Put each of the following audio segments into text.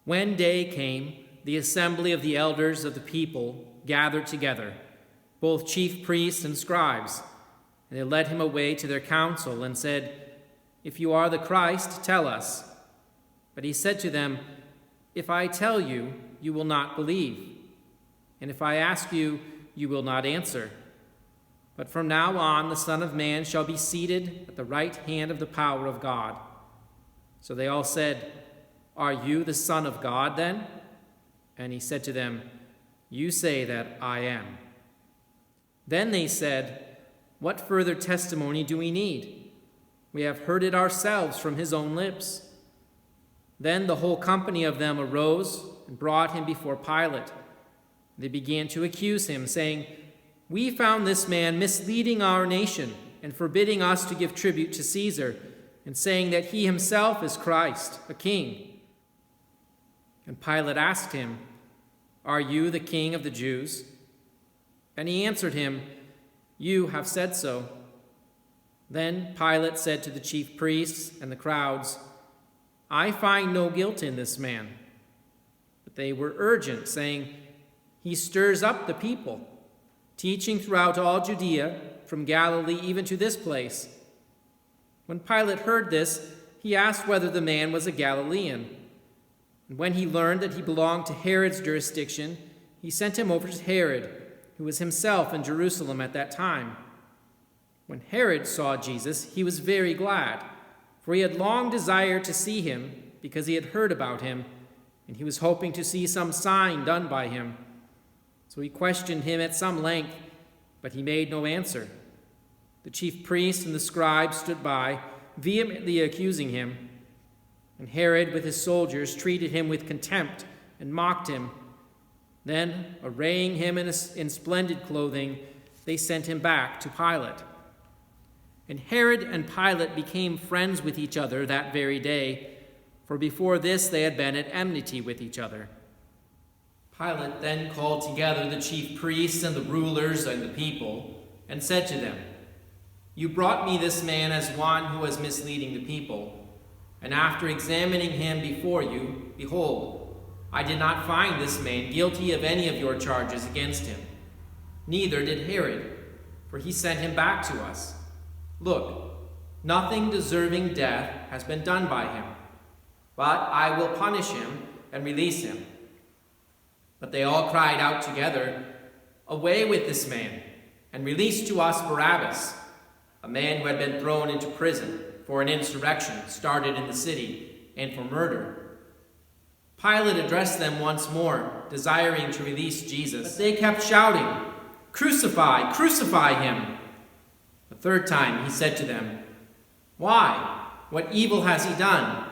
When day came, the assembly of the elders of the people gathered together, both chief priests and scribes, and they led him away to their council and said, "If you are the Christ, tell us." But he said to them, "If I tell you, you will not believe, and if I ask you, you will not answer. But from now on the Son of Man shall be seated at the right hand of the power of God." So they all said, "Are you the Son of God then?" And he said to them, "You say that I am." Then they said, "What further testimony do we need? We have heard it ourselves from his own lips." Then the whole company of them arose and brought him before Pilate. They began to accuse him, saying, "We found this man misleading our nation and forbidding us to give tribute to Caesar, and saying that he himself is Christ, a king." And Pilate asked him, "Are you the king of the Jews?" And he answered him, "You have said so." Then Pilate said to the chief priests and the crowds, "I find no guilt in this man." But they were urgent, saying, "He stirs up the people, teaching throughout all Judea, from Galilee even to this place." When Pilate heard this, he asked whether the man was a Galilean. And when he learned that he belonged to Herod's jurisdiction, he sent him over to Herod, who was himself in Jerusalem at that time. When Herod saw Jesus, he was very glad, for he had long desired to see him, because he had heard about him, and he was hoping to see some sign done by him. So he questioned him at some length, but he made no answer. The chief priests and the scribes stood by, vehemently accusing him. And Herod, with his soldiers, treated him with contempt and mocked him. Then, arraying him in splendid clothing, they sent him back to Pilate. And Herod and Pilate became friends with each other that very day, for before this they had been at enmity with each other. Pilate then called together the chief priests and the rulers and the people, and said to them, "You brought me this man as one who was misleading the people. And after examining him before you, behold, I did not find this man guilty of any of your charges against him. Neither did Herod, for he sent him back to us. Look, nothing deserving death has been done by him, but I will punish him and release him." But they all cried out together, "Away with this man, and release to us Barabbas, a man who had been thrown into prison for an insurrection started in the city, and for murder." Pilate addressed them once more, desiring to release Jesus. But they kept shouting, "Crucify! Crucify him!" The third time he said to them, "Why? What evil has he done?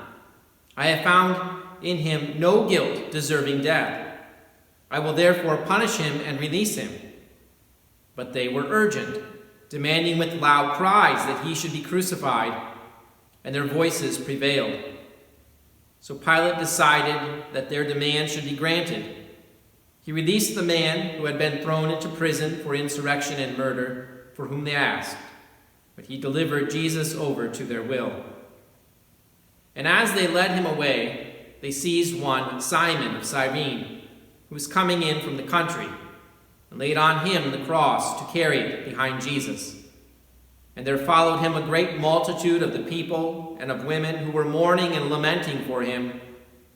I have found in him no guilt deserving death. I will therefore punish him and release him." But they were urgent, demanding with loud cries that he should be crucified, and their voices prevailed. So Pilate decided that their demand should be granted. He released the man who had been thrown into prison for insurrection and murder, for whom they asked, but he delivered Jesus over to their will. And as they led him away, they seized one, Simon of Cyrene, who was coming in from the country, and laid on him the cross to carry it behind Jesus. And there followed him a great multitude of the people and of women who were mourning and lamenting for him.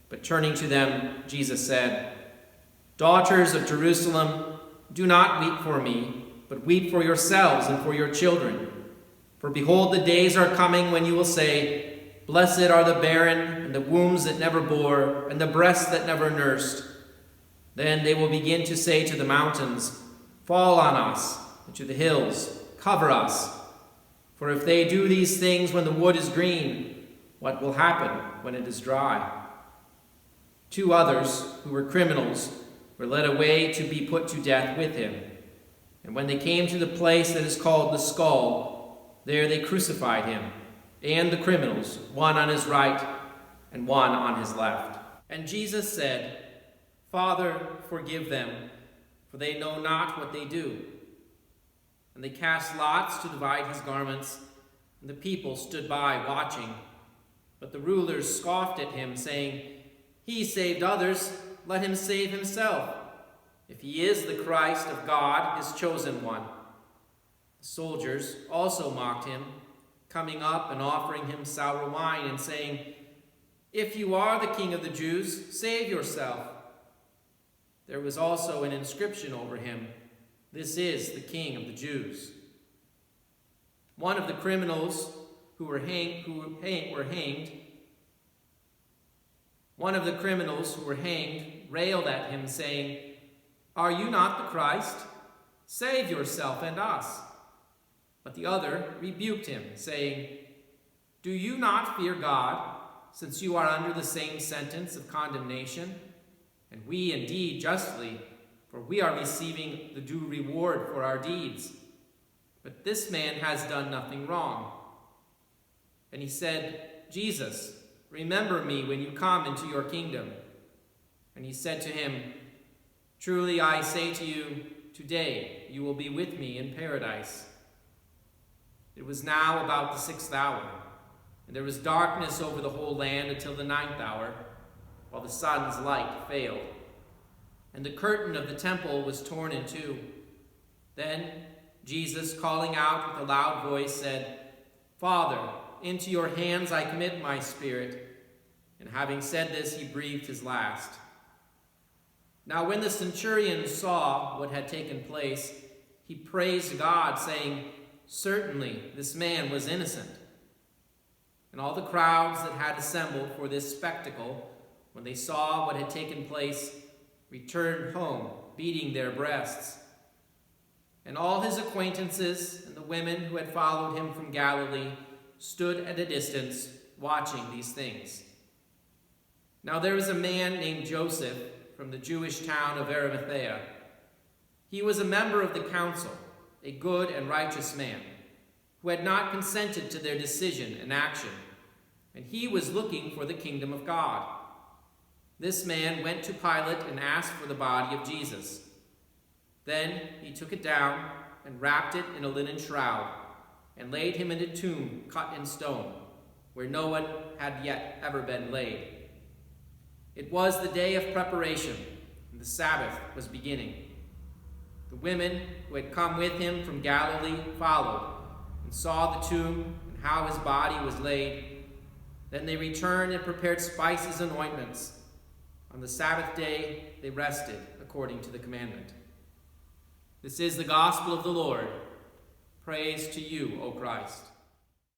But turning to them, Jesus said, "Daughters of Jerusalem, do not weep for me, but weep for yourselves and for your children. For behold, the days are coming when you will say, 'Blessed are the barren, and the wombs that never bore, and the breasts that never nursed.' Then they will begin to say to the mountains, 'Fall on us,' and to the hills, 'Cover us.' For if they do these things when the wood is green, what will happen when it is dry?" 2 others, who were criminals, were led away to be put to death with him. And when they came to the place that is called the Skull, there they crucified him, and the criminals, one on his right and one on his left. And Jesus said, "Father, forgive them, for they know not what they do." And they cast lots to divide his garments, and the people stood by watching. But the rulers scoffed at him, saying, He saved others, let him save himself, if he is the Christ of God, his chosen one." The soldiers also mocked him, coming up and offering him sour wine and saying, "If you are the King of the Jews, save yourself." There was also an inscription over him, "This is the King of the Jews." One of the criminals who were hanged railed at him, saying, "Are you not the Christ? Save yourself and us." But the other rebuked him, saying, "Do you not fear God, since you are under the same sentence of condemnation? And we indeed justly, for we are receiving the due reward for our deeds. But this man has done nothing wrong." And he said, "Jesus, remember me when you come into your kingdom." And he said to him, "Truly I say to you, today you will be with me in paradise." It was now about the 6th hour, and there was darkness over the whole land until the 9th hour, while the sun's light failed. And the curtain of the temple was torn in two. Then Jesus, calling out with a loud voice, said, "Father, into your hands I commit my spirit." And having said this, he breathed his last. Now when the centurion saw what had taken place, he praised God, saying, "Certainly this man was innocent." And all the crowds that had assembled for this spectacle, when they saw what had taken place, returned home, beating their breasts. And all his acquaintances and the women who had followed him from Galilee stood at a distance, watching these things. Now there was a man named Joseph from the Jewish town of Arimathea. He was a member of the council, a good and righteous man, who had not consented to their decision and action, and he was looking for the kingdom of God. This man went to Pilate and asked for the body of Jesus. Then he took it down and wrapped it in a linen shroud and laid him in a tomb cut in stone, where no one had yet ever been laid. It was the day of preparation, and the Sabbath was beginning. The women who had come with him from Galilee followed and saw the tomb and how his body was laid. Then they returned and prepared spices and ointments. On the Sabbath day they rested according to the commandment. This is the gospel of the Lord. Praise to you, O Christ.